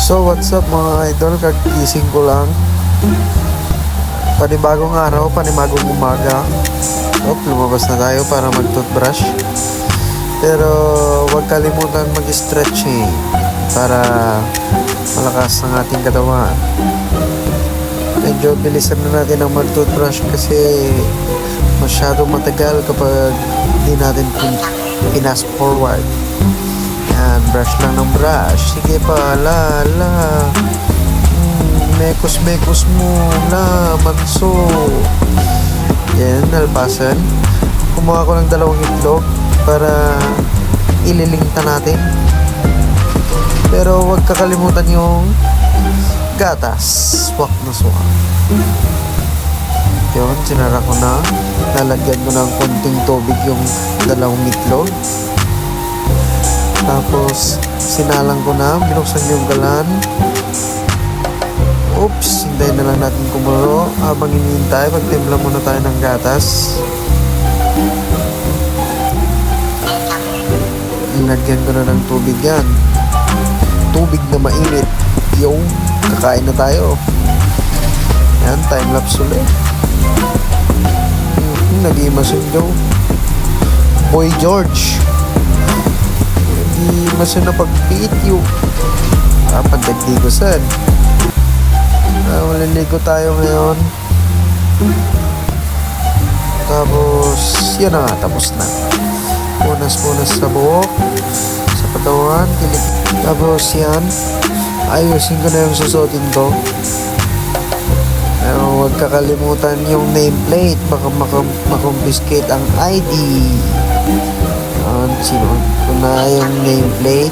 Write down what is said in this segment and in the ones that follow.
So what's up mga idol, kagising ko lang. Panibagong araw, panibagong umaga. Lumabas na tayo para mag-toothbrush. Pero huwag kalimutan mag-stretching para malakas ang ating katawan. Medyo bilisan na natin ang mag-toothbrush kasi masyadong matagal kapag hindi natin pinas forward. Yan, brush lang ng brush. Sige pa, mekos mo, manso. Yan, nalpasan. Kumuha ko ng 2 itlog para ililingta natin. Pero huwag kakalimutan yung gatas. Swak na swak. Yun, sinara ko na. Lalagyan ko ng konting tubig yung 2 itlog. Tapos, sinalang ko na. Binuksan yung galan. Oops, hintayin na lang natin kumulo. Habang hinihintay, magtimpla muna tayo ng gatas. Lagyan ko na ng tubig yan. Tubig na mainit. Yung, kakain na tayo. Yan, time-lapse ulit. Nag-iimasin daw. Boy George. Hindi masin na pag-video. Pagdagdigosan. Maliligo tayo ngayon. Tapos, yun na nga, tapos na. Punas-punas sa buhok, sa katawan, kilik. Tapos yan, ayusin ko na yung susutin ko. Pero huwag kakalimutan yung nameplate. Baka makompiskate ang ID. Sino ko na yung nameplate.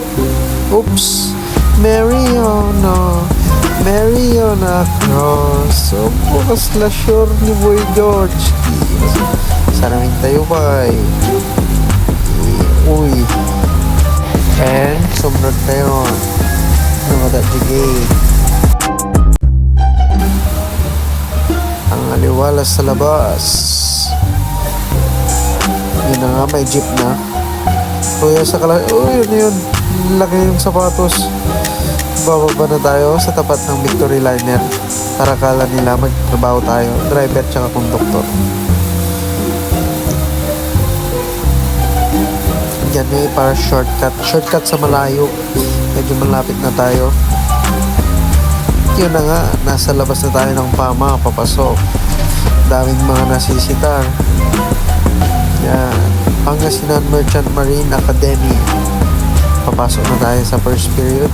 Oops, Mariana Cross. So, bukas na sure ni Boy George. Saraming tayo pa eh. Uy. And, sumunod tayo. Namadat the gate. Ang aliwalas sa labas. Yun na nga, may jeep na. Kuya sa yun. Laki yung sapatos. Bababa na tayo sa tapat ng Victory Liner. Para kala nila magtrabaho tayo. Driver tsaka konduktor. Yan eh, para shortcut. Shortcut sa malayo. Medyo malapit na tayo. Yun na nga, nasa labas na tayo ng PAMA. Papasok. Daming mga nasisitar. Yan. Pangasinan Merchant Marine Academy. Papasok na tayo sa first period.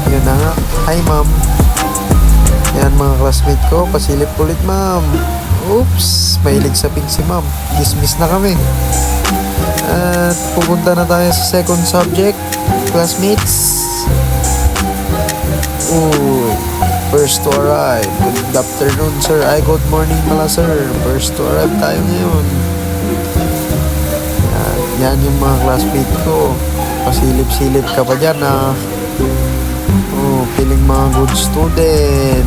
Yun na nga. Hi ma'am. Yan mga classmate ko. Pasilip ulit ma'am. Oops. Mahilig sa pink si ma'am. Dismiss na kami. At pupunta na tayo sa second subject. Classmates. Uy. First to arrive. Good afternoon sir. Ay good morning pala sir. First to arrive tayo ngayon. Yan yung mga classmate ko. Pasilip-silip ka pa dyan feeling mga good student.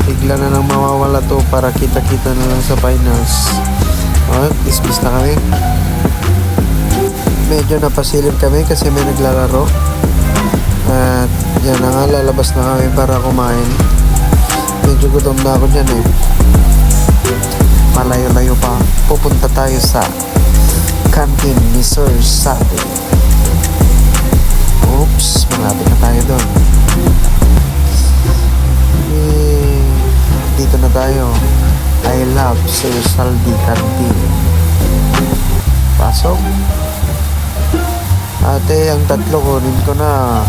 Bigla na nang mawawala to para kita-kita na lang sa finals. Dismiss na kami. Medyo napasilip kami kasi may naglalaro. At yan na nga, lalabas na kami para kumain. Medyo gutom na ako dyan eh. Malayo-layo pa. Pupunta tayo sa canteen ni Sir Sati. Oops, malapit na tayo doon. Dito na tayo. I love Sir Saldi Canteen. Pasok. Ate, ang 3 kunin ko na.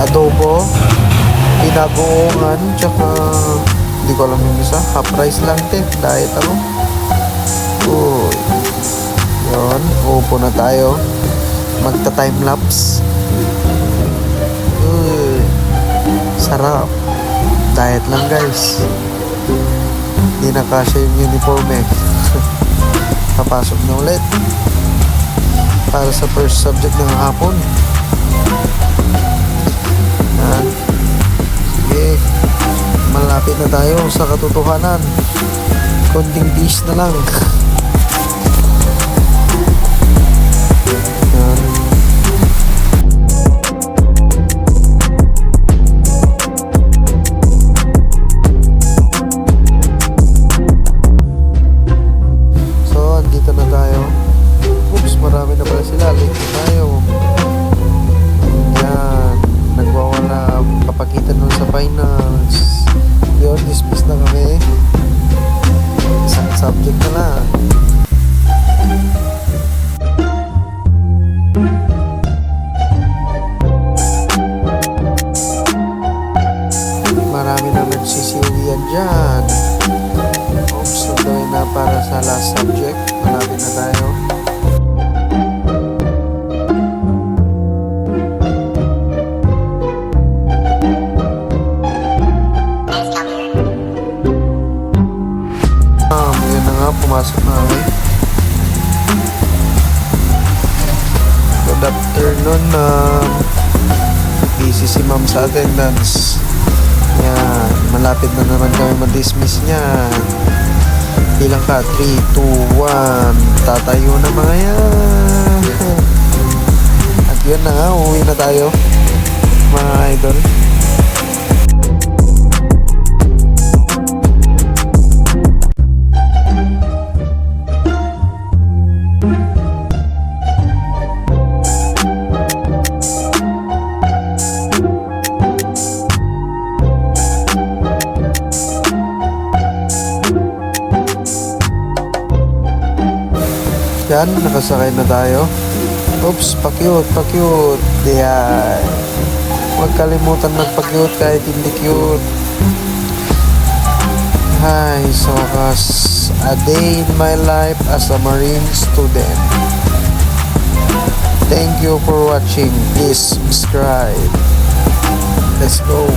Adobo, pinagoongan, tsaka hindi ko alam yung isa. Half price lang diet ako. Uy. Yun, upo na tayo. Magta-time-lapse. Uy. Sarap. Diet lang guys. Hindi na kasya yung uniform eh. Papasok na ulit. Para sa first subject ng hapon. Sige. Malapit na tayo sa katotohanan. Konting peace na lang. finals. Yun, dismiss na kami. Isang subject na lang. Marami na nagsisiwian dyan. Oops, gawin na para sa last subject. Malapit na tayo. Yun na nga, pumasok na kami. Good afternoon. Busy si ma'am sa attendance. Yan, malapit na naman kami ma-dismiss niya. Ilang ka? 3, 2, 1. Tatayo na mga yan. At yun na nga, uwi na tayo mga idol. Yan, nakasakay na tayo. Oops, pa-cute. Yan. Huwag kalimutan magpa-cute kahit hindi cute. Hi, so a day in my life as a marine student. Thank you for watching. Please subscribe. Let's go.